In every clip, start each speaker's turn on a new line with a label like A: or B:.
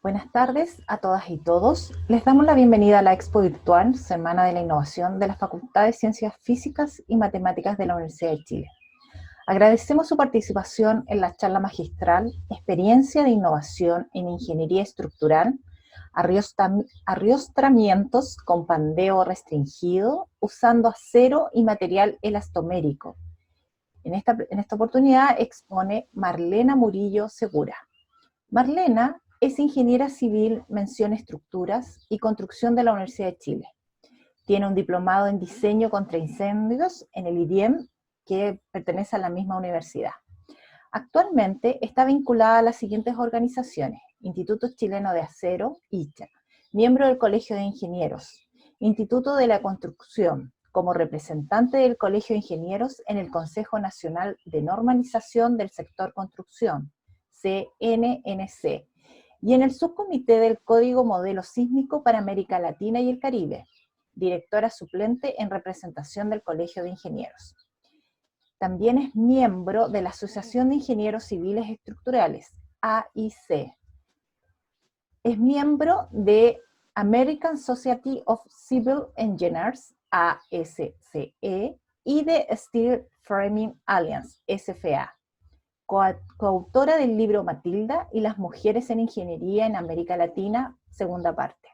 A: Buenas tardes a todas y todos. Les damos la bienvenida a la Expo Virtual, Semana de la Innovación de la Facultad de Ciencias Físicas y Matemáticas de la Universidad de Chile. Agradecemos su participación en la charla magistral Experiencia de Innovación en Ingeniería Estructural, Arriostramientos con pandeo restringido usando acero y material elastomérico. En esta oportunidad expone Marlena Murillo Segura. Marlena es ingeniera civil, mención estructuras y construcción de la Universidad de Chile. Tiene un diplomado en diseño contra incendios en el IDIEM, que pertenece a la misma universidad. Actualmente está vinculada a las siguientes organizaciones: Instituto Chileno de Acero, ICHA, miembro del Colegio de Ingenieros, Instituto de la Construcción, como representante del Colegio de Ingenieros en el Consejo Nacional de Normalización del Sector Construcción, CNNC, y en el subcomité del Código Modelo Sísmico para América Latina y el Caribe, directora suplente en representación del Colegio de Ingenieros. También es miembro de la Asociación de Ingenieros Civiles Estructurales, AIC. Es miembro de American Society of Civil Engineers, ASCE, y de Steel Framing Alliance, SFA. Coautora del libro Matilda y las mujeres en ingeniería en América Latina, segunda parte.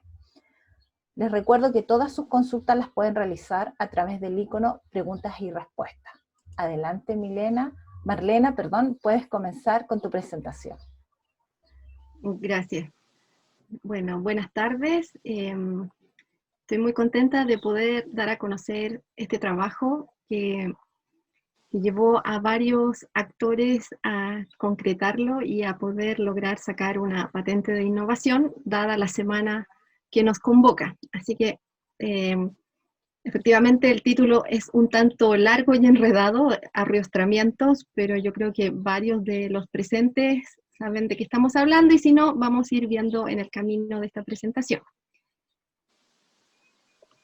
A: Les recuerdo que todas sus consultas las pueden realizar a través del icono Preguntas y Respuestas. Adelante, Marlena, puedes comenzar con tu presentación.
B: Gracias. Bueno, buenas tardes. Estoy muy contenta de poder dar a conocer este trabajo que llevó a varios actores a concretarlo y a poder lograr sacar una patente de innovación, dada la semana que nos convoca. Así que, efectivamente, el título es un tanto largo y enredado, Arriostramientos, pero yo creo que varios de los presentes saben de qué estamos hablando, y si no, vamos a ir viendo en el camino de esta presentación.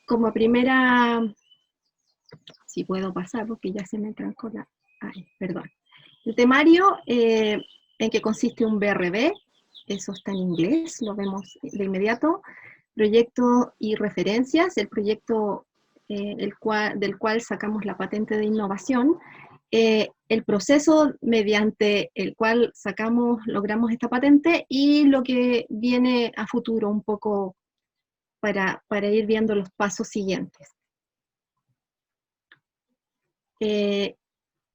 B: Como primera, si puedo pasar, porque ya se me trancó la... Ay, perdón. El temario, en que consiste un BRB, eso está en inglés, lo vemos de inmediato. Proyecto y referencias, el proyecto del cual sacamos la patente de innovación, el proceso mediante el cual logramos esta patente, y lo que viene a futuro un poco para ir viendo los pasos siguientes.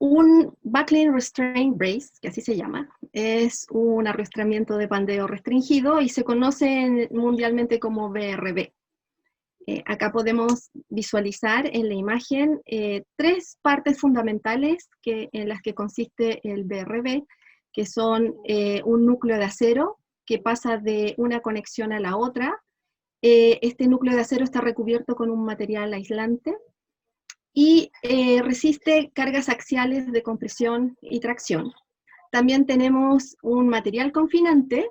B: Un Buckling Restraint Brace, que así se llama, es un arrastramiento de pandeo restringido y se conoce mundialmente como BRB. Acá podemos visualizar en la imagen tres partes fundamentales en las que consiste el BRB, que son un núcleo de acero que pasa de una conexión a la otra. Este núcleo de acero está recubierto con un material aislante y resiste cargas axiales de compresión y tracción. También tenemos un material confinante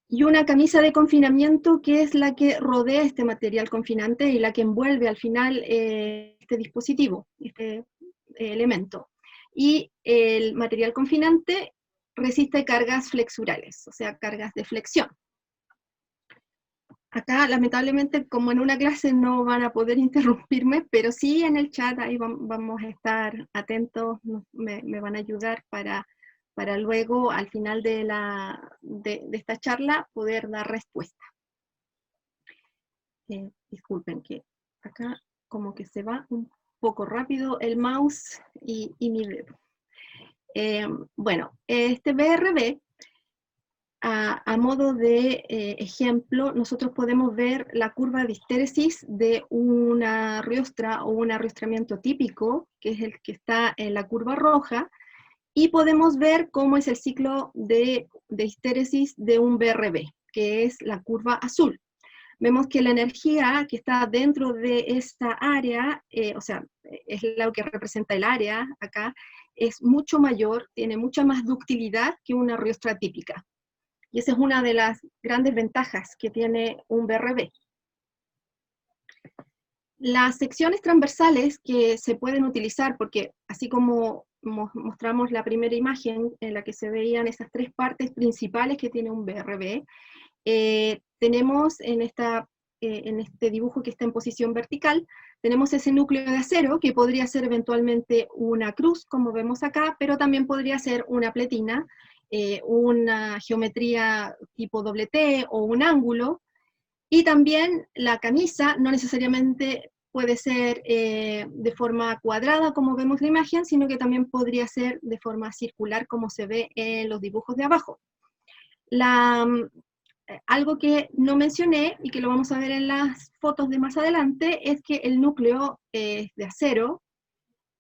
B: y una camisa de confinamiento, que es la que rodea este material confinante y la que envuelve al final este dispositivo, este elemento. Y el material confinante resiste cargas flexurales, o sea, cargas de flexión. Acá, lamentablemente, como en una clase no van a poder interrumpirme, pero sí en el chat ahí vamos a estar atentos, me van a ayudar para luego, al final de esta charla, poder dar respuesta. Disculpen que acá como que se va un poco rápido el mouse y mi dedo. Bueno, este BRB, a modo de ejemplo, nosotros podemos ver la curva de histéresis de una riostra o un arriostramiento típico, que es el que está en la curva roja, y podemos ver cómo es el ciclo de histéresis de un BRB, que es la curva azul. Vemos que la energía que está dentro de esta área, o sea, es lo que representa el área acá, es mucho mayor, tiene mucha más ductilidad que una riostra típica. Y esa es una de las grandes ventajas que tiene un BRB. Las secciones transversales que se pueden utilizar, porque así como mostramos la primera imagen en la que se veían esas tres partes principales que tiene un BRB, tenemos en este dibujo que está en posición vertical, tenemos ese núcleo de acero, que podría ser eventualmente una cruz, como vemos acá, pero también podría ser una pletina, una geometría tipo doble T o un ángulo, y también la camisa no necesariamente puede ser de forma cuadrada, como vemos en la imagen, sino que también podría ser de forma circular, como se ve en los dibujos de abajo. Algo que no mencioné, y que lo vamos a ver en las fotos de más adelante, es que el núcleo es de acero,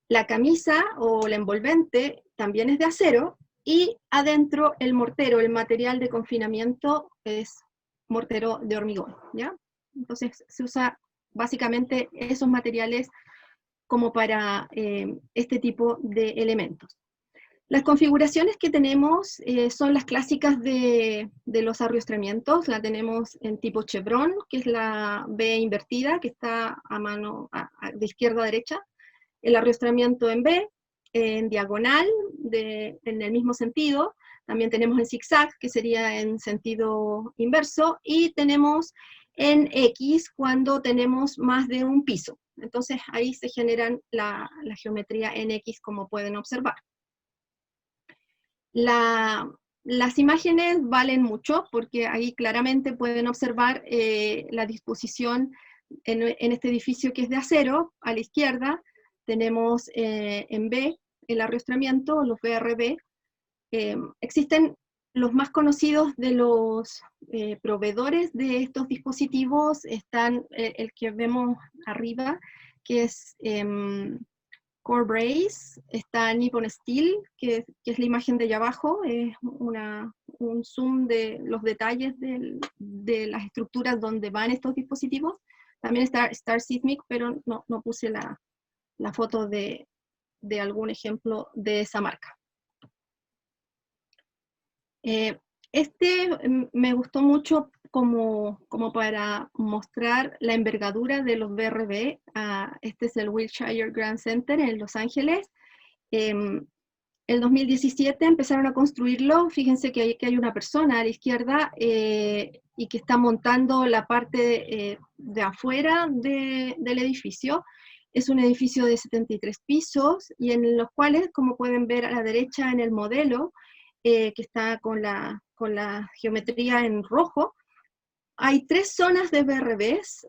B: la camisa o la envolvente también es de acero, y adentro el mortero, el material de confinamiento, es mortero de hormigón, ¿ya? Entonces se usa básicamente esos materiales como para este tipo de elementos. Las configuraciones que tenemos son las clásicas de los arriostramientos. La tenemos en tipo chevron, que es la B invertida, que está a mano de izquierda a derecha. El arriostramiento en B, en diagonal, en el mismo sentido. También tenemos en zigzag, que sería en sentido inverso. Y tenemos en X cuando tenemos más de un piso. Entonces ahí se generan la geometría en X, como pueden observar. Las imágenes valen mucho porque ahí claramente pueden observar la disposición en este edificio que es de acero. A la izquierda tenemos en B el arriostramiento, los BRB. Existen los más conocidos de los proveedores de estos dispositivos, están el que vemos arriba, que es Core Brace, está Nippon Steel, que es la imagen de allá abajo, es un zoom de los detalles de las estructuras donde van estos dispositivos. También está Star Seismic, pero no puse la foto de algún ejemplo de esa marca. Me gustó mucho como para mostrar la envergadura de los BRB. Este es el Wilshire Grand Center en Los Ángeles. En 2017 empezaron a construirlo. Fíjense que hay una persona a la izquierda y que está montando la parte de afuera del edificio. Es un edificio de 73 pisos y en los cuales, como pueden ver a la derecha en el modelo, que está con la geometría en rojo, hay 3 zonas de BRBs,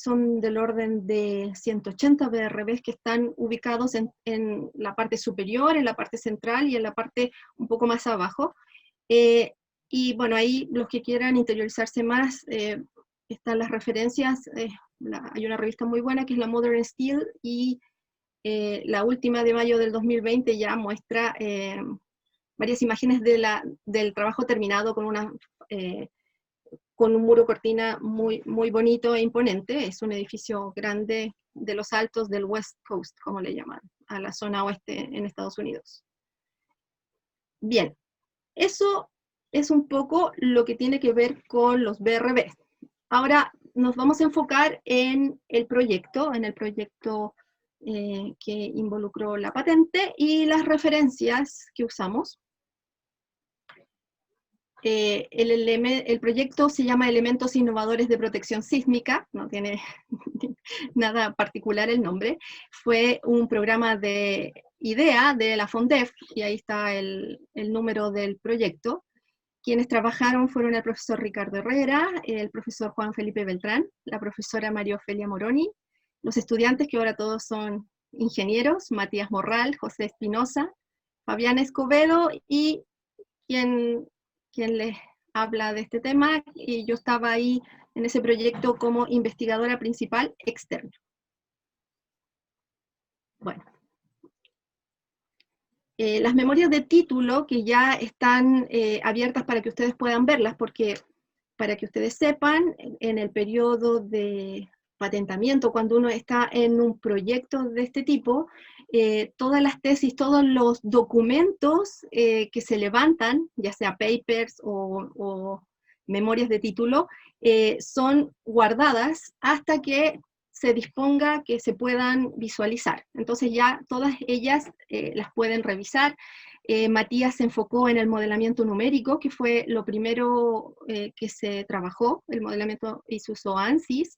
B: son del orden de 180 BRBs que están ubicados en la parte superior, en la parte central y en la parte un poco más abajo. Y bueno, ahí los que quieran interiorizarse más, están las referencias. Hay una revista muy buena que es la Modern Steel, y la última de mayo del 2020 ya muestra varias imágenes del trabajo terminado con un muro cortina muy, muy bonito e imponente. Es un edificio grande de los altos del West Coast, como le llaman, a la zona oeste en Estados Unidos. Bien, eso es un poco lo que tiene que ver con los BRB. Ahora nos vamos a enfocar en el proyecto que involucró la patente y las referencias que usamos. El proyecto se llama Elementos Innovadores de Protección Sísmica, no tiene nada particular el nombre. Fue un programa de IDEA de la FONDEF, y ahí está el número del proyecto. Quienes trabajaron fueron el profesor Ricardo Herrera, el profesor Juan Felipe Beltrán, la profesora María Ofelia Moroni, los estudiantes, que ahora todos son ingenieros, Matías Morral, José Espinosa, Fabián Escobedo, y quien les habla de este tema, y yo estaba ahí en ese proyecto como investigadora principal externa. Bueno. Las memorias de título, que ya están abiertas para que ustedes puedan verlas, porque para que ustedes sepan, en el periodo de patentamiento, cuando uno está en un proyecto de este tipo, todas las tesis, todos los documentos que se levantan, ya sea papers o memorias de título, son guardadas hasta que se disponga que se puedan visualizar. Entonces ya todas ellas las pueden revisar. Matías se enfocó en el modelamiento numérico, que fue lo primero que se trabajó, el modelamiento, y se usó ANSYS,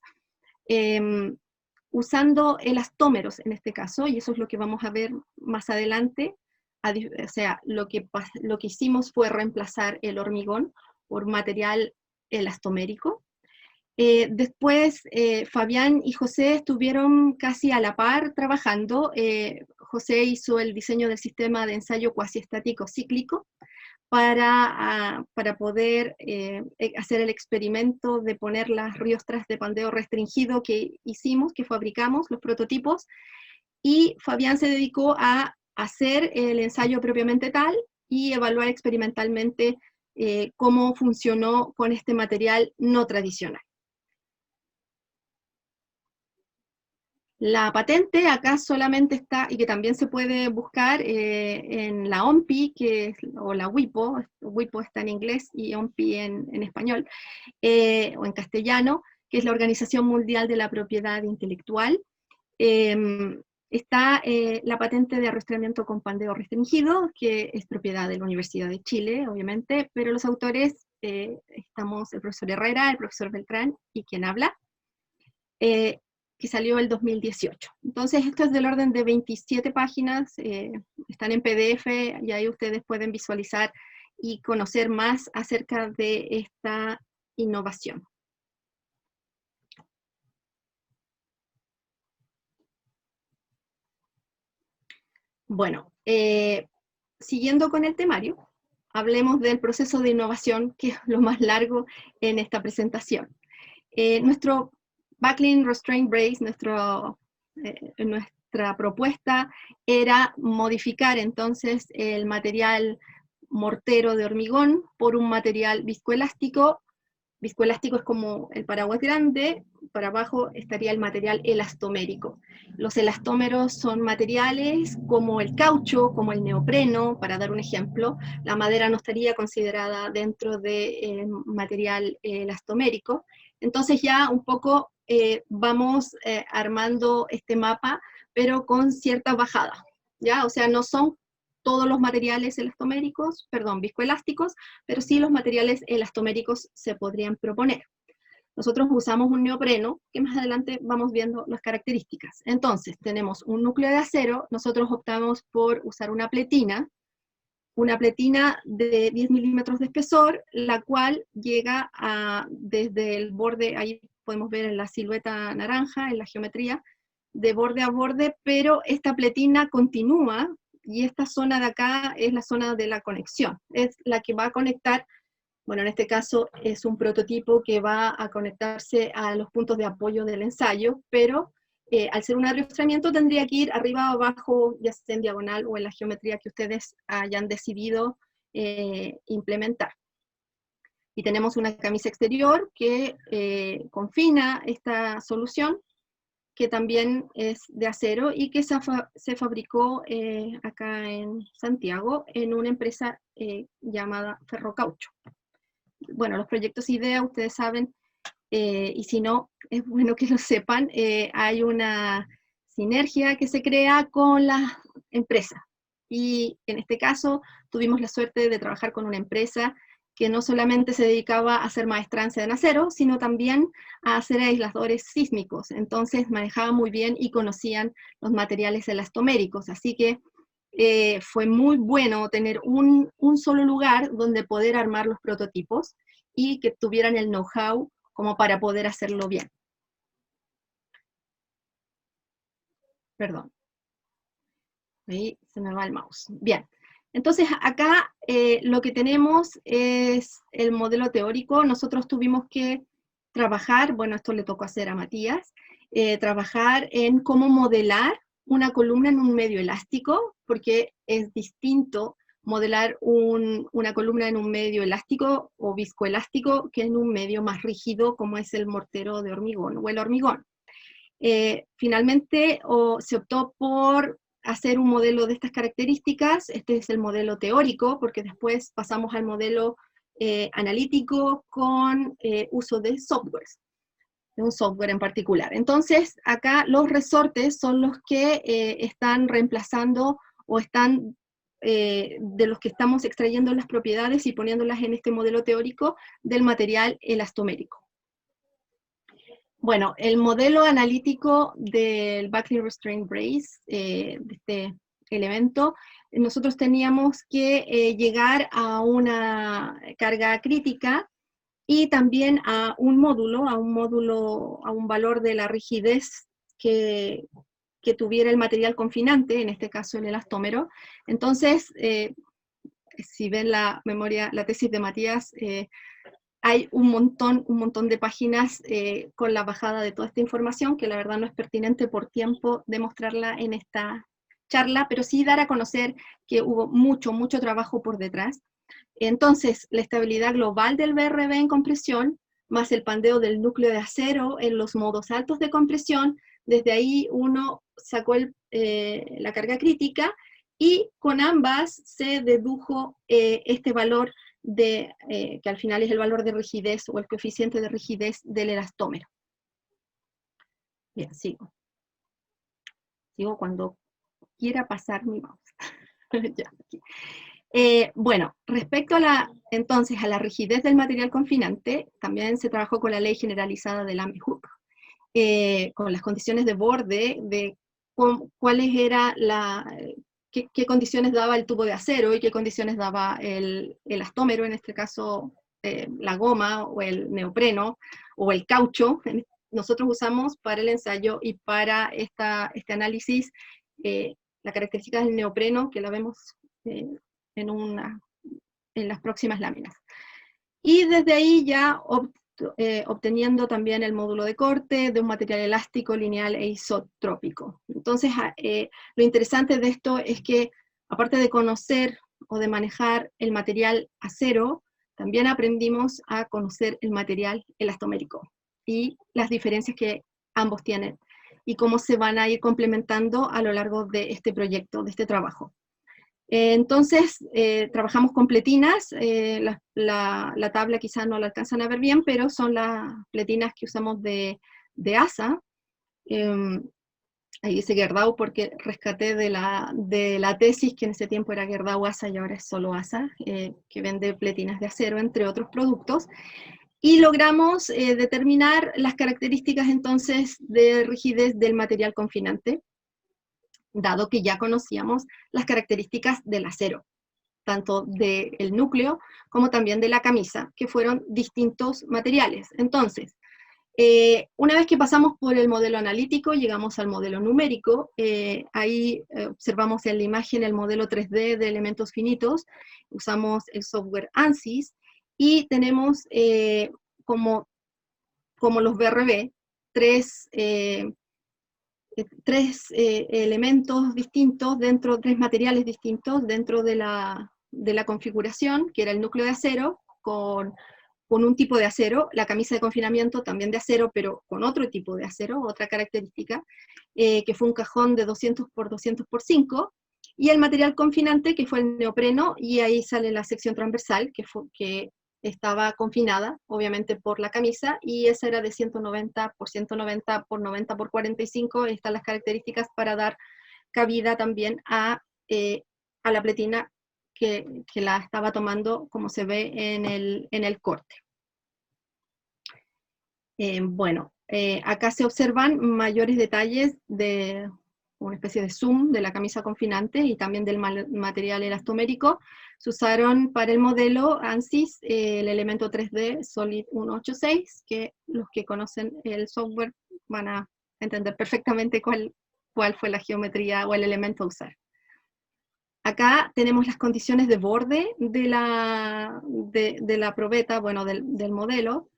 B: usando elastómeros en este caso, y eso es lo que vamos a ver más adelante. O sea, lo que hicimos fue reemplazar el hormigón por material elastomérico. Después, Fabián y José estuvieron casi a la par trabajando. José hizo el diseño del sistema de ensayo cuasiestático cíclico para poder hacer el experimento de poner las riostras de pandeo restringido que hicimos, que fabricamos, los prototipos, y Fabián se dedicó a hacer el ensayo propiamente tal y evaluar experimentalmente cómo funcionó con este material no tradicional. La patente acá solamente está, y que también se puede buscar en la OMPI, o la WIPO, WIPO está en inglés y OMPI en español, o en castellano, que es la Organización Mundial de la Propiedad Intelectual. Está la patente de arrastramiento con pandeo restringido, que es propiedad de la Universidad de Chile, obviamente, pero los autores estamos el profesor Herrera, el profesor Beltrán y quien habla, que salió el 2018. Entonces, esto es del orden de 27 páginas, están en PDF, y ahí ustedes pueden visualizar y conocer más acerca de esta innovación. Bueno, siguiendo con el temario, hablemos del proceso de innovación, que es lo más largo en esta presentación. Nuestro Backling Restraint Brace, nuestra propuesta era modificar entonces el material mortero de hormigón por un material viscoelástico. Viscoelástico es como el paraguas grande, para abajo estaría el material elastomérico. Los elastómeros son materiales como el caucho, como el neopreno, para dar un ejemplo. La madera no estaría considerada dentro del material elastomérico. Entonces ya un poco vamos armando este mapa, pero con cierta bajada, ¿ya? O sea, no son todos los materiales elastoméricos, perdón, viscoelásticos, pero sí los materiales elastoméricos se podrían proponer. Nosotros usamos un neopreno, que más adelante vamos viendo las características. Entonces, tenemos un núcleo de acero, nosotros optamos por usar una pletina de 10 milímetros de espesor, la cual llega desde el borde, ahí podemos ver en la silueta naranja, en la geometría, de borde a borde, pero esta pletina continúa, y esta zona de acá es la zona de la conexión, es la que va a conectar, bueno, en este caso es un prototipo que va a conectarse a los puntos de apoyo del ensayo, pero al ser un arrastramiento tendría que ir arriba o abajo, ya sea en diagonal o en la geometría que ustedes hayan decidido implementar. Y tenemos una camisa exterior que confina esta solución, que también es de acero y que se fabricó acá en Santiago en una empresa llamada Ferrocaucho. Bueno, los proyectos IDEA, ustedes saben, y si no, es bueno que lo sepan, hay una sinergia que se crea con las empresas. Y en este caso tuvimos la suerte de trabajar con una empresa que no solamente se dedicaba a hacer maestranza en acero, sino también a hacer aisladores sísmicos. Entonces manejaban muy bien y conocían los materiales elastoméricos. Así que fue muy bueno tener un solo lugar donde poder armar los prototipos y que tuvieran el know-how como para poder hacerlo bien. Perdón. Ahí se me va el mouse. Bien. Entonces acá lo que tenemos es el modelo teórico. Nosotros tuvimos que trabajar, bueno, esto le tocó hacer a Matías, trabajar en cómo modelar una columna en un medio elástico, porque es distinto modelar una columna en un medio elástico o viscoelástico que en un medio más rígido como es el mortero de hormigón o el hormigón. Finalmente se optó por hacer un modelo de estas características. Este es el modelo teórico, porque después pasamos al modelo analítico con uso de softwares, de un software en particular. Entonces, acá los resortes son los que están reemplazando o están de los que estamos extrayendo las propiedades y poniéndolas en este modelo teórico del material elastomérico. Bueno, el modelo analítico del Buckling Restraint Brace, de este elemento, nosotros teníamos que llegar a una carga crítica y también a un módulo, a un valor de la rigidez que tuviera el material confinante, en este caso el elastómero. Entonces, si ven la tesis de Matías, hay un montón de páginas con la bajada de toda esta información, que la verdad no es pertinente por tiempo demostrarla en esta charla, pero sí dar a conocer que hubo mucho trabajo por detrás. Entonces, la estabilidad global del BRB en compresión, más el pandeo del núcleo de acero en los modos altos de compresión, desde ahí uno sacó la carga crítica, y con ambas se dedujo este valor que al final es el valor de rigidez o el coeficiente de rigidez del elastómero. Bien, sigo. Sigo cuando quiera pasar mi mouse. Ya, aquí. Bueno, respecto entonces a la rigidez del material confinante, también se trabajó con la ley generalizada de Lambe-Hooke, con las condiciones de borde, de cuáles era qué condiciones daba el tubo de acero y qué condiciones daba el elastómero, en este caso la goma o el neopreno o el caucho. Nosotros usamos para el ensayo y para este análisis la característica del neopreno, que la vemos en las próximas láminas. Y desde ahí ya obteniendo también el módulo de corte de un material elástico, lineal e isotrópico. Entonces, lo interesante de esto es que, aparte de conocer o de manejar el material acero, también aprendimos a conocer el material elastomérico y las diferencias que ambos tienen y cómo se van a ir complementando a lo largo de este proyecto, de este trabajo. Entonces, trabajamos con pletinas, la tabla quizás no la alcanzan a ver bien, pero son las pletinas que usamos de ASA. Ahí dice Gerdau porque rescaté de la tesis, que en ese tiempo era Gerdau ASA y ahora es solo ASA, que vende pletinas de acero, entre otros productos. Y logramos determinar las características entonces de rigidez del material confinante, dado que ya conocíamos las características del acero, tanto del núcleo como también de la camisa, que fueron distintos materiales. Entonces, una vez que pasamos por el modelo analítico, llegamos al modelo numérico. Ahí observamos en la imagen el modelo 3D de elementos finitos, usamos el software ANSYS, y tenemos como los BRB, tres elementos distintos, tres materiales distintos dentro de la configuración, que era el núcleo de acero, con un tipo de acero, la camisa de confinamiento también de acero, pero con otro tipo de acero, otra característica, que fue un cajón de 200 por 200 por 5, y el material confinante, que fue el neopreno, y ahí sale la sección transversal, que estaba confinada, obviamente, por la camisa, y esa era de 190 por 190 por 90 por 45, están las características para dar cabida también a la pletina que la estaba tomando, como se ve en el corte. Bueno, acá se observan mayores detalles de una especie de zoom de la camisa confinante y también del material elastomérico. Se usaron para el modelo ANSYS el elemento 3D Solid 186, que los que conocen el software van a entender perfectamente cuál fue la geometría o el elemento a usar. Acá tenemos las condiciones de borde de la probeta, bueno, del modelo,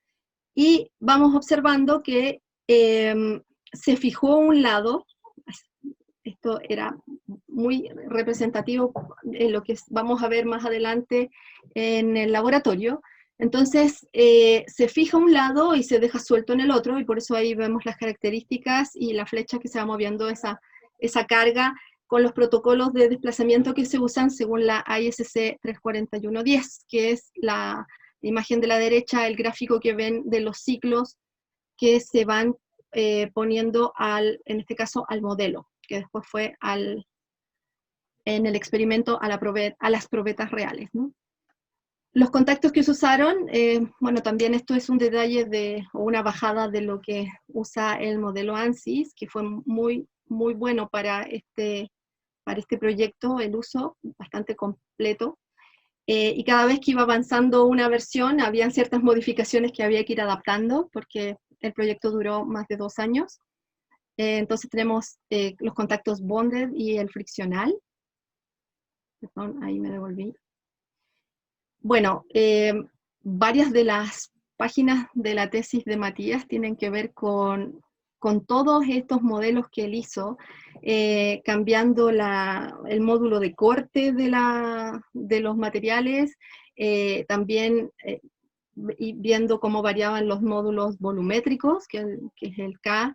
B: y vamos observando que se fijó un lado. Esto era muy representativo en lo que vamos a ver más adelante en el laboratorio. Entonces, se fija un lado y se deja suelto en el otro, y por eso ahí vemos las características y la flecha que se va moviendo esa carga con los protocolos de desplazamiento que se usan según la ISC 34110, que es la imagen de la derecha, el gráfico que ven de los ciclos que se van poniendo en este caso al modelo, que después fue al en el experimento a las probetas reales, ¿no? Los contactos que se usaron, bueno, también esto es un detalle o una bajada de lo que usa el modelo ANSYS, que fue muy, muy bueno para este proyecto, el uso, bastante completo. Y cada vez que iba avanzando una versión, habían ciertas modificaciones que había que ir adaptando, porque el proyecto duró más de 2 años. Entonces tenemos los contactos bonded y el friccional. Perdón, ahí me devolví. Bueno, varias de las páginas de la tesis de Matías tienen que ver con todos estos modelos que él hizo, cambiando el módulo de corte de los materiales, también y viendo cómo variaban los módulos volumétricos, que es el K.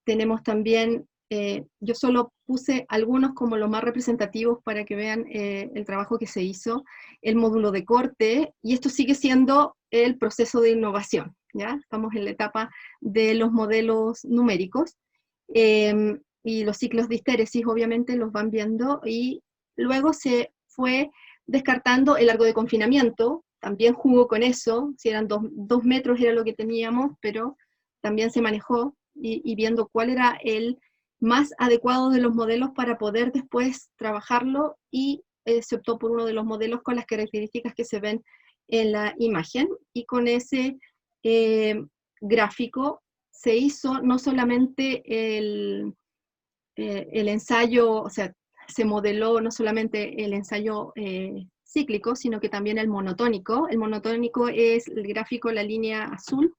B: Tenemos también, yo solo puse algunos como los más representativos para que vean el trabajo que se hizo, el módulo de corte, y esto sigue siendo el proceso de innovación, ¿ya? Estamos en la etapa de los modelos numéricos, y los ciclos de histéresis obviamente los van viendo, y luego se fue descartando el largo de confinamiento, también jugó con eso, si eran 2 metros era lo que teníamos, pero también se manejó, y viendo cuál era el más adecuado de los modelos para poder después trabajarlo, y se optó por uno de los modelos con las características que se ven en la imagen, y con ese gráfico se hizo no solamente el ensayo, o sea, se modeló no solamente el ensayo cíclico, sino que también el monotónico. El monotónico es el gráfico, la línea azul,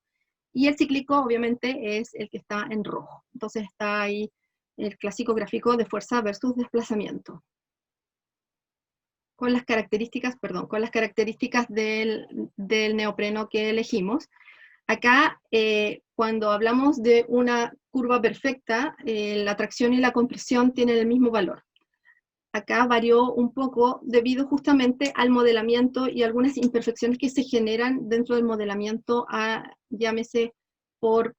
B: y el cíclico, obviamente, es el que está en rojo. Entonces está ahí el clásico gráfico de fuerza versus desplazamiento. Con las características, del neopreno que elegimos. Acá, cuando hablamos de una curva perfecta, la tracción y la compresión tienen el mismo valor. Acá varió un poco debido justamente al modelamiento y algunas imperfecciones que se generan dentro del modelamiento, llámese por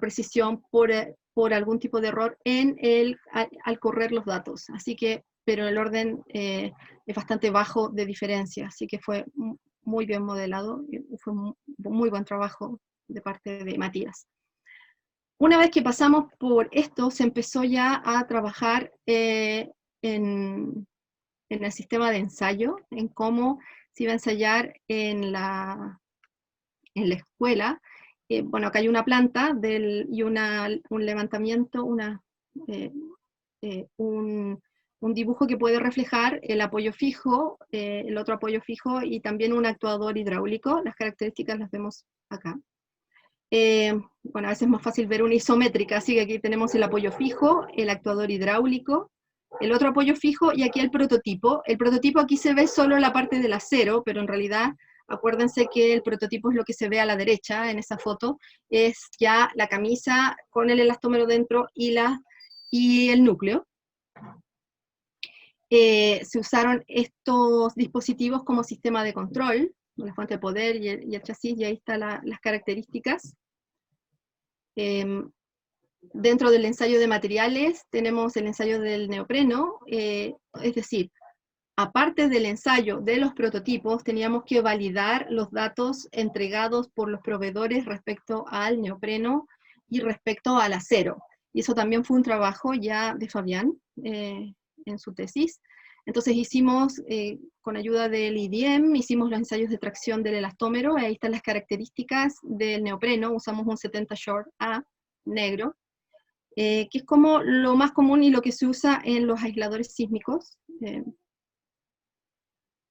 B: precisión, por algún tipo de error al correr los datos. Así que, pero el orden es bastante bajo de diferencia, así que fue muy bien modelado, y fue muy buen trabajo de parte de Matías. Una vez que pasamos por esto, se empezó ya a trabajar en el sistema de ensayo, en cómo se iba a ensayar en la escuela. Bueno, acá hay una planta y un levantamiento, un dibujo que puede reflejar el apoyo fijo, el otro apoyo fijo, y también un actuador hidráulico. Las características las vemos acá. Bueno, a veces es más fácil ver una isométrica, así que aquí tenemos el apoyo fijo, el actuador hidráulico, el otro apoyo fijo, y aquí el prototipo. El prototipo aquí se ve solo la parte del acero, pero en realidad, acuérdense que el prototipo es lo que se ve a la derecha en esa foto, es ya la camisa con el elastómero dentro y el núcleo. Se usaron estos dispositivos como sistema de control, la fuente de poder y el chasis, y ahí están las características. Dentro del ensayo de materiales tenemos el ensayo del neopreno, es decir, aparte del ensayo de los prototipos, teníamos que validar los datos entregados por los proveedores respecto al neopreno y respecto al acero. Y eso también fue un trabajo ya de Fabián en su tesis. Entonces hicimos, con ayuda del IDM, hicimos los ensayos de tracción del elastómero, ahí están las características del neopreno, usamos un 70 short A negro, que es como lo más común y lo que se usa en los aisladores sísmicos.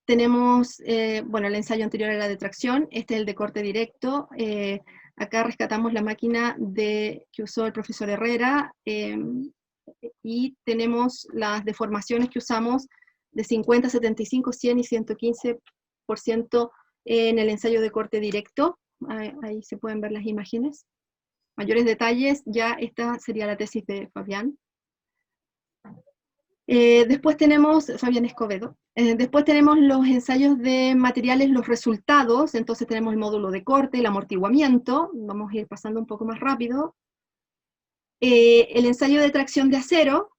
B: Tenemos, bueno, el ensayo anterior era de tracción, este es el de corte directo. Acá rescatamos la máquina que usó el profesor Herrera, y tenemos las deformaciones que usamos de 50, 75, 100 y 115% en el ensayo de corte directo. Ahí se pueden ver las imágenes. Mayores detalles, ya esta sería la tesis de Fabián. Después tenemos, Fabián Escobedo, después tenemos los ensayos de materiales, los resultados. Entonces tenemos el módulo de corte, el amortiguamiento, vamos a ir pasando un poco más rápido. El ensayo de tracción de acero,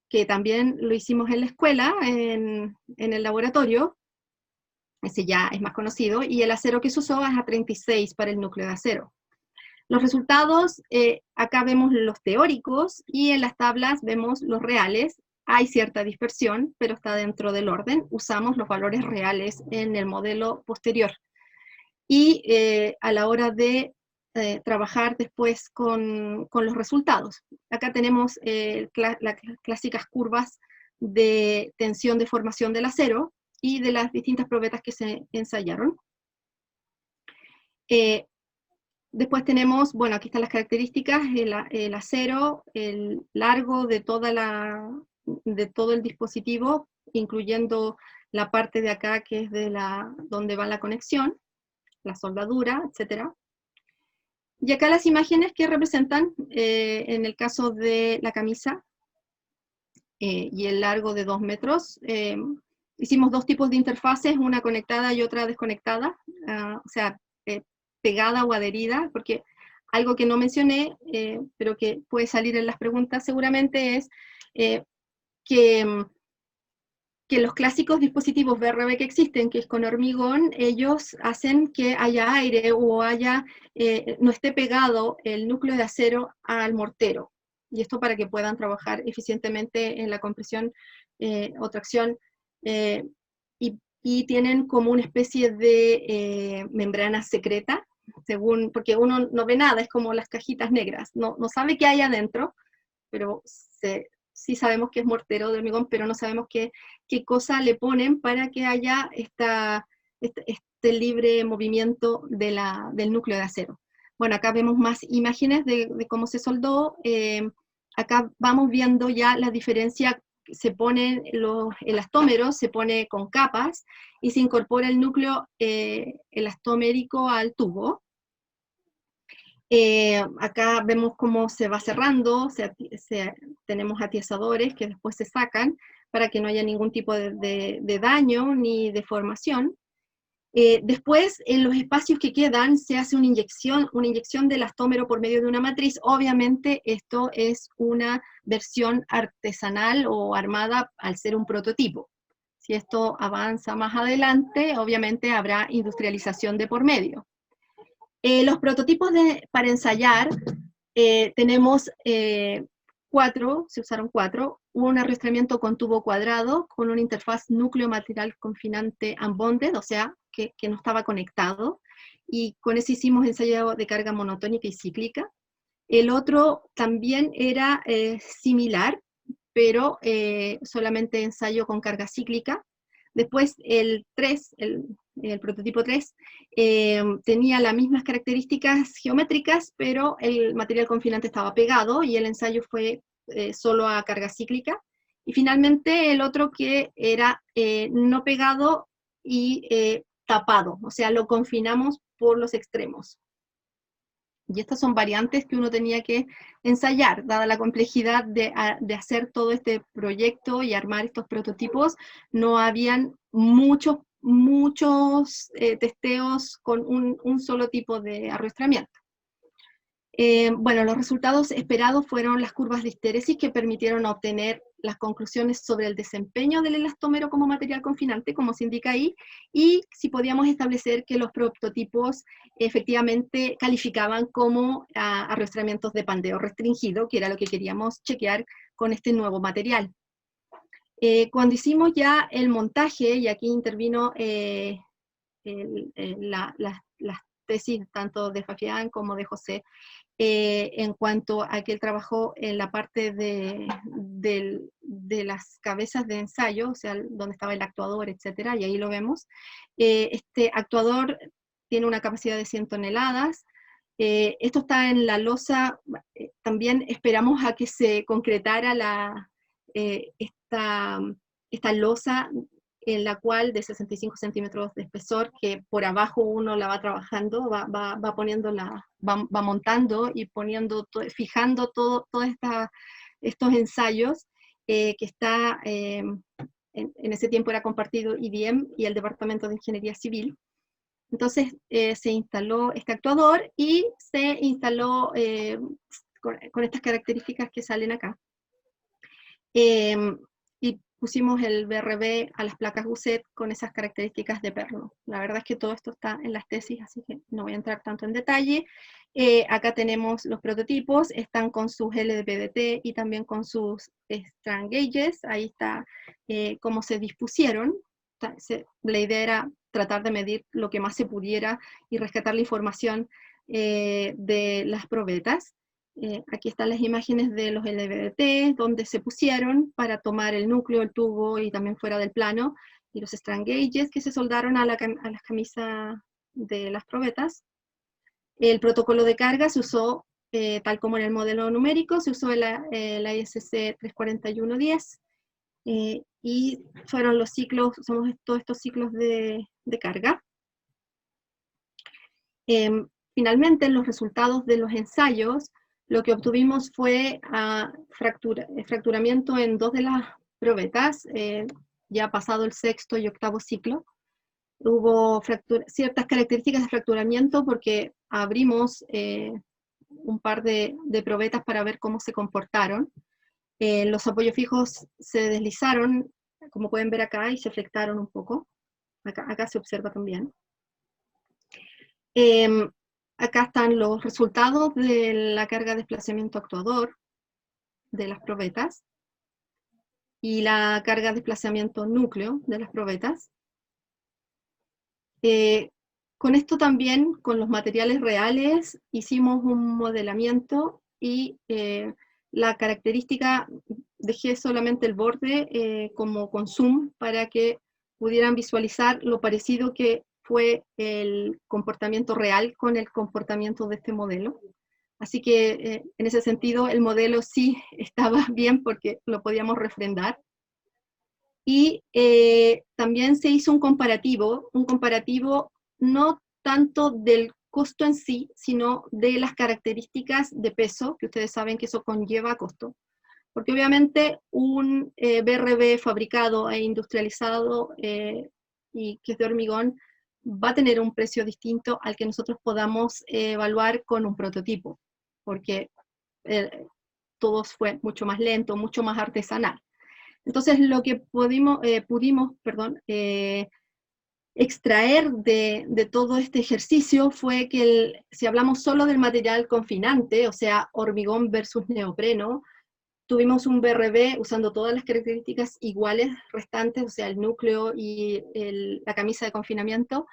B: que también lo hicimos en la escuela, en el laboratorio, ese ya es más conocido, y el acero que se usó es A36 para el núcleo de acero. Los resultados, acá vemos los teóricos, y en las tablas vemos los reales. Hay cierta dispersión, pero está dentro del orden. Usamos los valores reales en el modelo posterior. Y a la hora de trabajar después con los resultados. Acá tenemos las clásicas curvas de tensión de formación del acero y de las distintas probetas que se ensayaron. Después tenemos, bueno, aquí están las características, el acero, el largo de todo el dispositivo, incluyendo la parte de acá que es donde va la conexión, la soldadura, etc. Y acá las imágenes que representan, en el caso de la camisa y el largo de 2 metros, hicimos dos tipos de interfaces, una conectada y otra desconectada, o sea, pegada o adherida, porque algo que no mencioné, pero que puede salir en las preguntas seguramente es que los clásicos dispositivos BRB que existen, que es con hormigón, ellos hacen que haya aire o no esté pegado el núcleo de acero al mortero. Y esto para que puedan trabajar eficientemente en la compresión o tracción, y tienen como una especie de membrana secreta, porque uno no ve nada, es como las cajitas negras, no sabe qué hay adentro, pero sí sabemos que es mortero de hormigón, pero no sabemos qué cosa le ponen para que haya este libre movimiento del núcleo de acero. Bueno, acá vemos más imágenes de cómo se soldó. Acá vamos viendo ya la diferencia. Se ponen el elastómero, se pone con capas, y se incorpora el núcleo elastomérico al tubo. Acá vemos cómo se va cerrando, tenemos atiazadores que después se sacan para que no haya ningún tipo de daño ni deformación. Después, en los espacios que quedan, se hace una inyección de elastómero por medio de una matriz. Obviamente, esto es una versión artesanal o armada al ser un prototipo. Si esto avanza más adelante, obviamente habrá industrialización de por medio. Los prototipos para ensayar, tenemos 4, se usaron 4, un arrastramiento con tubo cuadrado, con una interfaz núcleo-material confinante unbonded, o sea, que no estaba conectado, y con ese hicimos ensayo de carga monotónica y cíclica. El otro también era similar, pero solamente ensayo con carga cíclica. Después el 3, el prototipo 3, tenía las mismas características geométricas, pero el material confinante estaba pegado y el ensayo fue solo a carga cíclica. Y finalmente el otro que era no pegado y tapado, o sea, lo confinamos por los extremos. Y estas son variantes que uno tenía que ensayar, dada la complejidad de hacer todo este proyecto y armar estos prototipos. No habían muchos testeos con un solo tipo de arrastramiento. Bueno, los resultados esperados fueron las curvas de histéresis que permitieron obtener las conclusiones sobre el desempeño del elastómero como material confinante, como se indica ahí, y si podíamos establecer que los prototipos efectivamente calificaban como arrastramientos de pandeo restringido, que era lo que queríamos chequear con este nuevo material. Cuando hicimos ya el montaje, y aquí intervino las tesis tanto de Fabián como de José, en cuanto a que él trabajó en la parte de las cabezas de ensayo, o sea, donde estaba el actuador, etcétera, y ahí lo vemos. Este actuador tiene una capacidad de 100 toneladas. Esto está en la losa. También esperamos a que se concretara esta losa, en la cual de 65 centímetros de espesor, que por abajo uno la va trabajando, va poniendo va montando y fijando todos estos ensayos, que está, en ese tiempo era compartido IBM y el Departamento de Ingeniería Civil. Entonces se instaló este actuador y se instaló con estas características que salen acá. y pusimos el BRB a las placas Gusset con esas características de perno. La verdad es que todo esto está en las tesis, así que no voy a entrar tanto en detalle. Acá tenemos los prototipos, están con sus LDPDT y también con sus strain gauges. Ahí está cómo se dispusieron. La idea era tratar de medir lo que más se pudiera y rescatar la información de las probetas. Aquí están las imágenes de los LVDT, donde se pusieron para tomar el núcleo, el tubo y también fuera del plano, y los strain gauges que se soldaron a las camisas de las probetas. El protocolo de carga se usó, tal como en el modelo numérico, se usó el ISC 34110, y fueron los ciclos, somos todos estos ciclos de carga. Finalmente, en los resultados de los ensayos, lo que obtuvimos fue fracturamiento en 2 de las probetas, ya pasado el 6º y 8º ciclo. Hubo ciertas características de fracturamiento porque abrimos un par de probetas para ver cómo se comportaron. Los apoyos fijos se deslizaron, como pueden ver acá, y se flectaron un poco. Acá se observa también. Acá están los resultados de la carga de desplazamiento actuador de las probetas y la carga de desplazamiento núcleo de las probetas. Con esto también, con los materiales reales, hicimos un modelamiento y la característica, dejé solamente el borde como con zoom para que pudieran visualizar lo parecido que fue el comportamiento real con el comportamiento de este modelo. Así que en ese sentido el modelo sí estaba bien porque lo podíamos refrendar. Y también se hizo un comparativo no tanto del costo en sí, sino de las características de peso, que ustedes saben que eso conlleva costo. Porque obviamente un BRB fabricado e industrializado y que es de hormigón va a tener un precio distinto al que nosotros podamos evaluar con un prototipo, porque todo fue mucho más lento, mucho más artesanal. Entonces lo que pudimos extraer de todo este ejercicio fue que si hablamos solo del material confinante, o sea, hormigón versus neopreno, tuvimos un BRB usando todas las características iguales restantes, o sea, el núcleo y la camisa de confinamiento,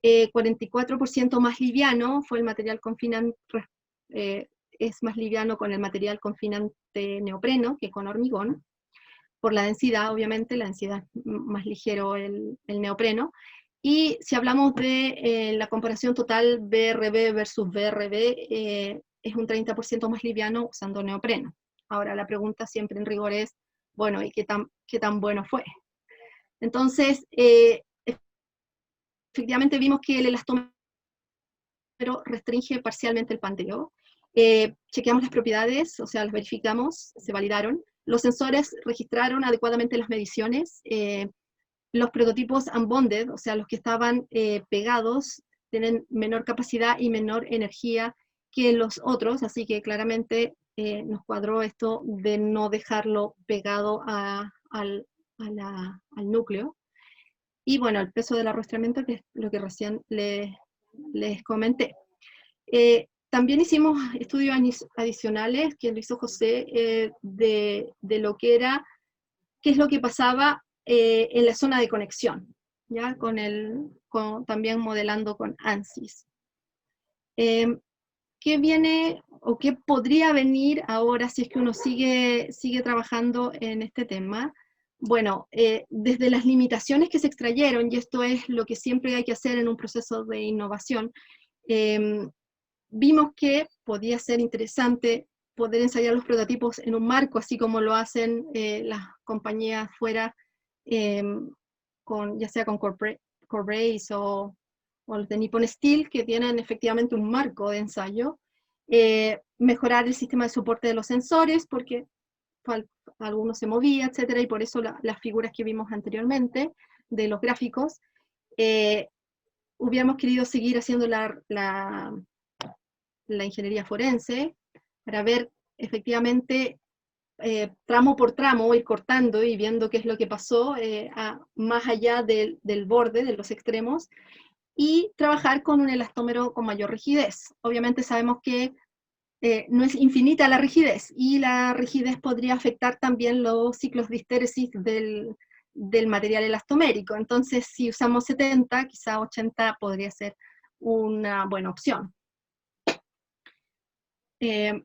B: 44% más liviano fue el material confinante, es más liviano con el material confinante neopreno que con hormigón, por la densidad, obviamente, la densidad más ligero el neopreno. Y si hablamos de la comparación total BRB versus BRB, es un 30% más liviano usando neopreno. Ahora la pregunta siempre en rigor es, bueno, ¿y qué tan bueno fue? Entonces, efectivamente vimos que el elastómero restringe parcialmente el panteo. Chequeamos las propiedades, o sea, las verificamos, se validaron. Los sensores registraron adecuadamente las mediciones. Los prototipos unbonded, o sea, los que estaban pegados, tienen menor capacidad y menor energía que los otros, así que claramente nos cuadró esto de no dejarlo pegado al núcleo. Y bueno, el peso del arrastramiento, que es lo que recién les comenté. También hicimos estudios adicionales que lo hizo José de lo que era, qué es lo que pasaba en la zona de conexión, ¿ya? También modelando con ANSYS. ¿Qué viene o qué podría venir ahora si es que uno sigue trabajando en este tema? Bueno, desde las limitaciones que se extrayeron, y esto es lo que siempre hay que hacer en un proceso de innovación, vimos que podía ser interesante poder ensayar los prototipos en un marco, así como lo hacen las compañías fuera, ya sea con Corebase o los de Nippon Steel, que tienen efectivamente un marco de ensayo. Mejorar el sistema de soporte de los sensores, porque algunos se movía, etcétera, y por eso las figuras que vimos anteriormente de los gráficos. Hubiéramos querido seguir haciendo la ingeniería forense, para ver efectivamente tramo por tramo, ir cortando y viendo qué es lo que pasó más allá del borde, de los extremos, y trabajar con un elastómero con mayor rigidez. Obviamente sabemos que no es infinita la rigidez, y la rigidez podría afectar también los ciclos de histéresis del material elastomérico. Entonces, si usamos 70, quizá 80 podría ser una buena opción. ¿Qué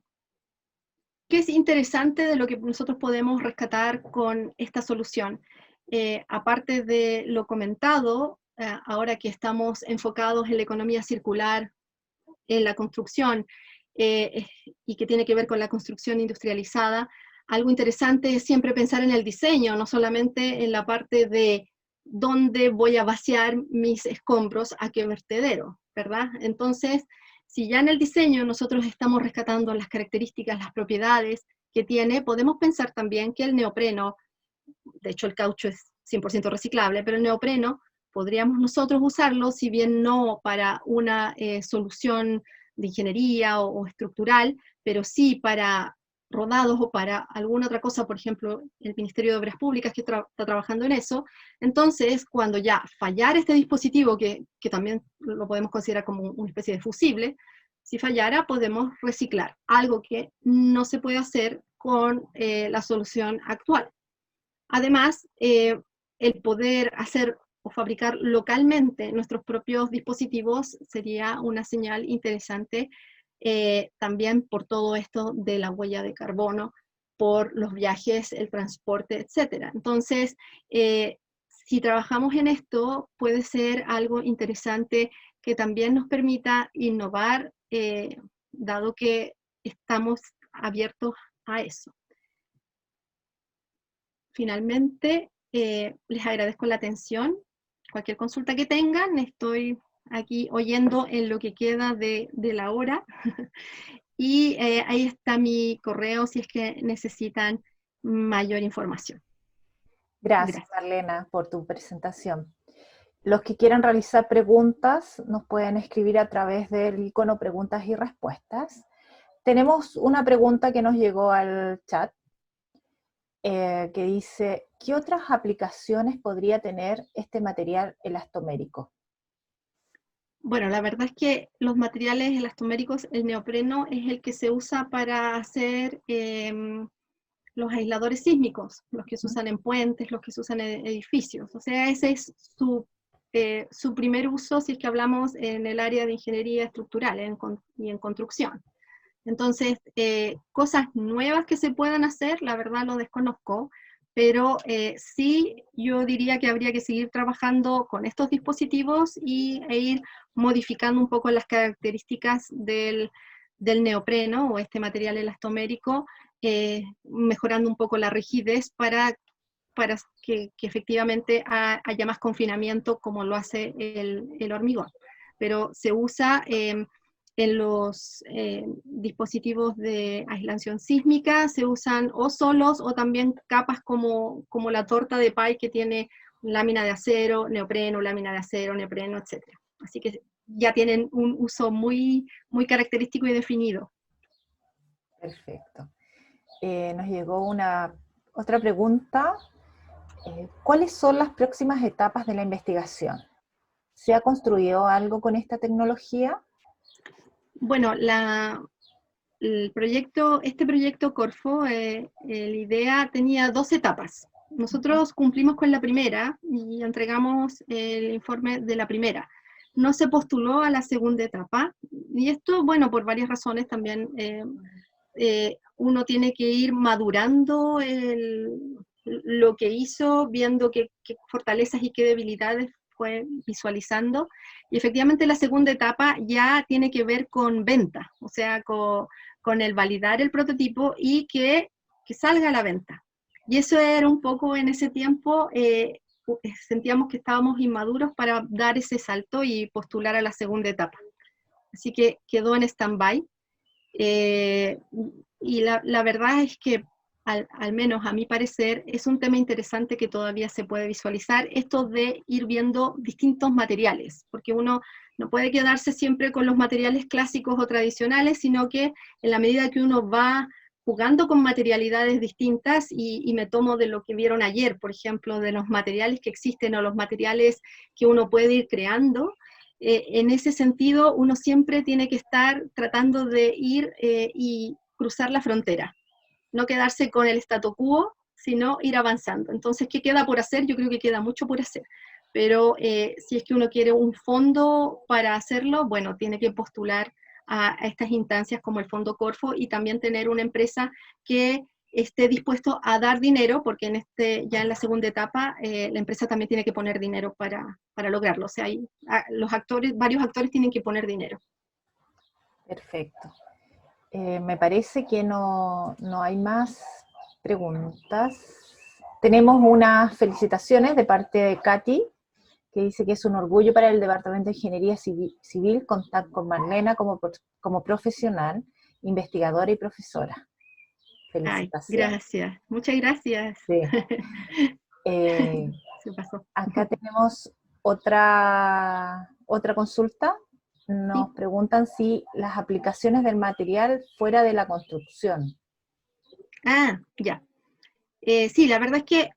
B: es interesante de lo que nosotros podemos rescatar con esta solución? Aparte de lo comentado, ahora que estamos enfocados en la economía circular, en la construcción, y que tiene que ver con la construcción industrializada, algo interesante es siempre pensar en el diseño, no solamente en la parte de dónde voy a vaciar mis escombros, a qué vertedero, ¿verdad? Entonces, si ya en el diseño nosotros estamos rescatando las características, las propiedades que tiene, podemos pensar también que el neopreno, de hecho el caucho es 100% reciclable, pero el neopreno podríamos nosotros usarlo, si bien no para una solución de ingeniería o estructural, pero sí para rodados o para alguna otra cosa, por ejemplo, el Ministerio de Obras Públicas que está trabajando en eso. Entonces, cuando ya fallara este dispositivo, que también lo podemos considerar como una especie de fusible, si fallara podemos reciclar, algo que no se puede hacer con la solución actual. Además, el poder hacer o fabricar localmente nuestros propios dispositivos sería una señal interesante, también por todo esto de la huella de carbono, por los viajes, el transporte, etc. Entonces, si trabajamos en esto, puede ser algo interesante que también nos permita innovar, dado que estamos abiertos a eso. Finalmente, les agradezco la atención. Cualquier consulta que tengan, estoy aquí oyendo en lo que queda de la hora. Y ahí está mi correo si es que necesitan mayor información.
A: Gracias, Marlena, por tu presentación. Los que quieran realizar preguntas nos pueden escribir a través del icono preguntas y respuestas. Tenemos una pregunta que nos llegó al chat, que dice, ¿qué otras aplicaciones podría tener este material elastomérico?
B: Bueno, la verdad es que los materiales elastoméricos, el neopreno es el que se usa para hacer los aisladores sísmicos, los que se usan en puentes, los que se usan en edificios. O sea, ese es su primer uso si es que hablamos en el área de ingeniería estructural y en construcción. Entonces, cosas nuevas que se puedan hacer, la verdad lo desconozco, pero sí yo diría que habría que seguir trabajando con estos dispositivos e ir modificando un poco las características del neopreno o este material elastomérico, mejorando un poco la rigidez para que efectivamente haya más confinamiento como lo hace el hormigón. Pero se usa en los dispositivos de aislación sísmica, se usan o solos o también capas como la torta de pie que tiene lámina de acero, neopreno, etc. Así que ya tienen un uso muy, muy característico y definido.
A: Perfecto. Nos llegó otra pregunta. ¿Cuáles son las próximas etapas de la investigación? ¿Se ha construido algo con esta tecnología?
B: Bueno, este proyecto Corfo, la idea tenía 2 etapas. Nosotros cumplimos con la primera y entregamos el informe de la primera. No se postuló a la segunda etapa, y esto, bueno, por varias razones también. Uno tiene que ir madurando lo que hizo, viendo qué fortalezas y qué debilidades fue visualizando, y efectivamente la segunda etapa ya tiene que ver con venta, o sea, con el validar el prototipo y que salga a la venta. Y eso era un poco en ese tiempo, sentíamos que estábamos inmaduros para dar ese salto y postular a la segunda etapa. Así que quedó en stand-by. Y la verdad es que, al menos a mi parecer, es un tema interesante que todavía se puede visualizar, esto de ir viendo distintos materiales, porque uno no puede quedarse siempre con los materiales clásicos o tradicionales, sino que en la medida que uno va jugando con materialidades distintas y me tomo de lo que vieron ayer, por ejemplo, de los materiales que existen o los materiales que uno puede ir creando. En ese sentido, uno siempre tiene que estar tratando de ir y cruzar la frontera, no quedarse con el statu quo, sino ir avanzando. Entonces, ¿qué queda por hacer? Yo creo que queda mucho por hacer, pero si es que uno quiere un fondo para hacerlo, bueno, tiene que postular a estas instancias como el Fondo Corfo y también tener una empresa que esté dispuesto a dar dinero, porque ya en la segunda etapa la empresa también tiene que poner dinero para lograrlo. O sea, varios actores tienen que poner dinero.
A: Perfecto. Me parece que no hay más preguntas. Tenemos unas felicitaciones de parte de Katy, que dice que es un orgullo para el Departamento de Ingeniería Civil contar con Marlena como profesional, investigadora y profesora.
B: Ay,
A: Felicitaciones.
B: gracias. Muchas gracias.
A: Sí.
B: Se pasó.
A: Acá tenemos otra consulta. Nos
B: Sí.
A: preguntan si las aplicaciones del material fuera de la construcción.
B: Ah, ya. Sí, la verdad es que,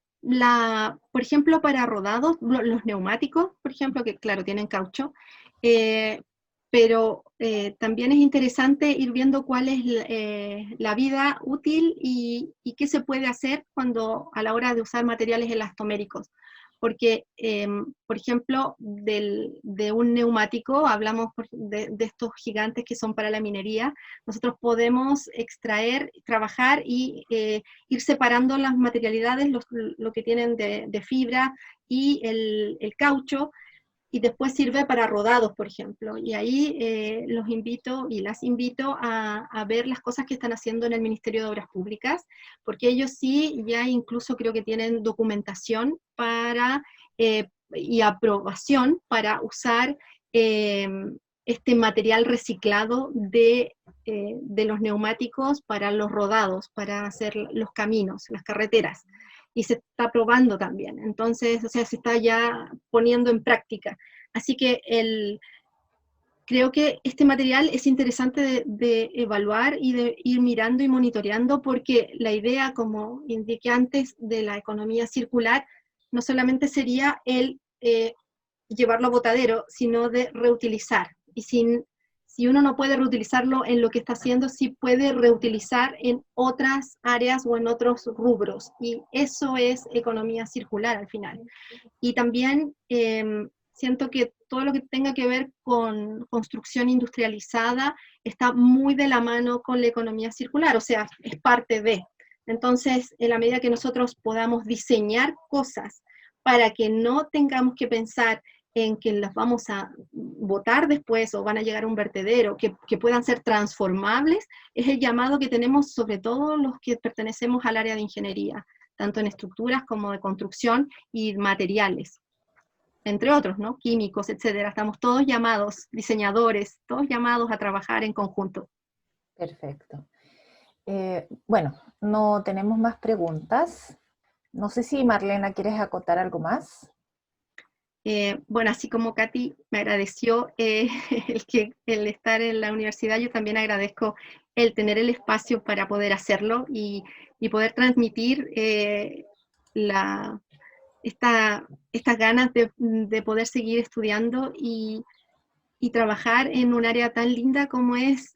B: por ejemplo, para rodados, los neumáticos, por ejemplo, que claro, tienen caucho, pero también es interesante ir viendo cuál es la vida útil y qué se puede hacer a la hora de usar materiales elastoméricos. Porque, por ejemplo, de un neumático, hablamos de estos gigantes que son para la minería, nosotros podemos extraer, trabajar y ir separando las materialidades, lo que tienen de fibra y el caucho, y después sirve para rodados, por ejemplo. Y ahí los invito y las invito a ver las cosas que están haciendo en el Ministerio de Obras Públicas, porque ellos sí ya incluso creo que tienen documentación y aprobación para usar este material reciclado de los neumáticos para los rodados, para hacer los caminos, las carreteras. Y se está probando también. Entonces, o sea, se está ya poniendo en práctica. Así que creo que este material es interesante de evaluar y de ir mirando y monitoreando, porque la idea, como indiqué antes, de la economía circular, no solamente sería el llevarlo a botadero, sino de reutilizar. Y si uno no puede reutilizarlo en lo que está haciendo, sí puede reutilizar en otras áreas o en otros rubros. Y eso es economía circular al final. Y también siento que todo lo que tenga que ver con construcción industrializada está muy de la mano con la economía circular, o sea, es parte de. Entonces, en la medida que nosotros podamos diseñar cosas para que no tengamos que pensar en que las vamos a botar después o van a llegar a un vertedero, que puedan ser transformables, es el llamado que tenemos sobre todo los que pertenecemos al área de ingeniería, tanto en estructuras como de construcción y materiales, entre otros, ¿no? Químicos, etcétera. Estamos todos llamados, diseñadores, todos llamados a trabajar en conjunto.
A: Perfecto. Bueno, no tenemos más preguntas. No sé si Marlena, ¿quieres acotar algo más?
B: Bueno, así como Katy me agradeció el estar en la universidad, yo también agradezco el tener el espacio para poder hacerlo y poder transmitir estas ganas de poder seguir estudiando y trabajar en un área tan linda como es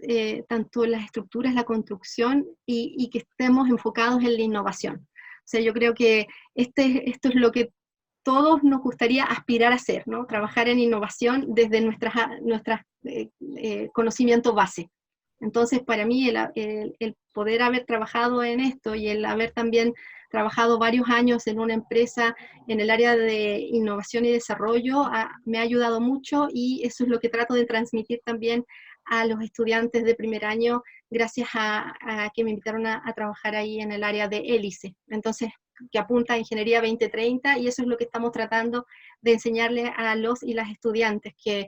B: tanto las estructuras, la construcción y que estemos enfocados en la innovación. O sea, yo creo que esto es lo que todos nos gustaría aspirar a hacer, ¿no? Trabajar en innovación desde nuestras conocimiento base. Entonces, para mí, el poder haber trabajado en esto y el haber también trabajado varios años en una empresa en el área de innovación y desarrollo me ha ayudado mucho, y eso es lo que trato de transmitir también a los estudiantes de primer año, gracias a que me invitaron a trabajar ahí en el área de hélice. Entonces, que apunta a Ingeniería 2030, y eso es lo que estamos tratando de enseñarle a los y las estudiantes, que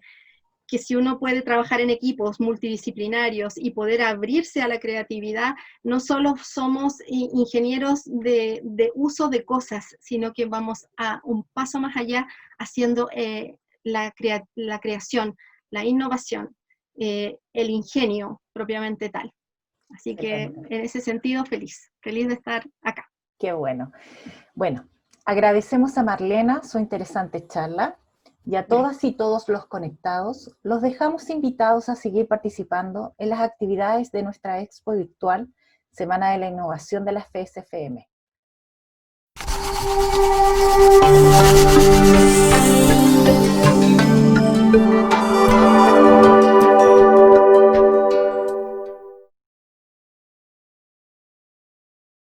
B: si uno puede trabajar en equipos multidisciplinarios y poder abrirse a la creatividad, no solo somos ingenieros de uso de cosas, sino que vamos a un paso más allá haciendo la creación, la innovación, el ingenio propiamente tal. Así que en ese sentido, feliz de estar acá.
A: Qué bueno. Bueno, agradecemos a Marlena su interesante charla y a todas y todos los conectados. Los dejamos invitados a seguir participando en las actividades de nuestra expo virtual Semana de la Innovación de la FSFM.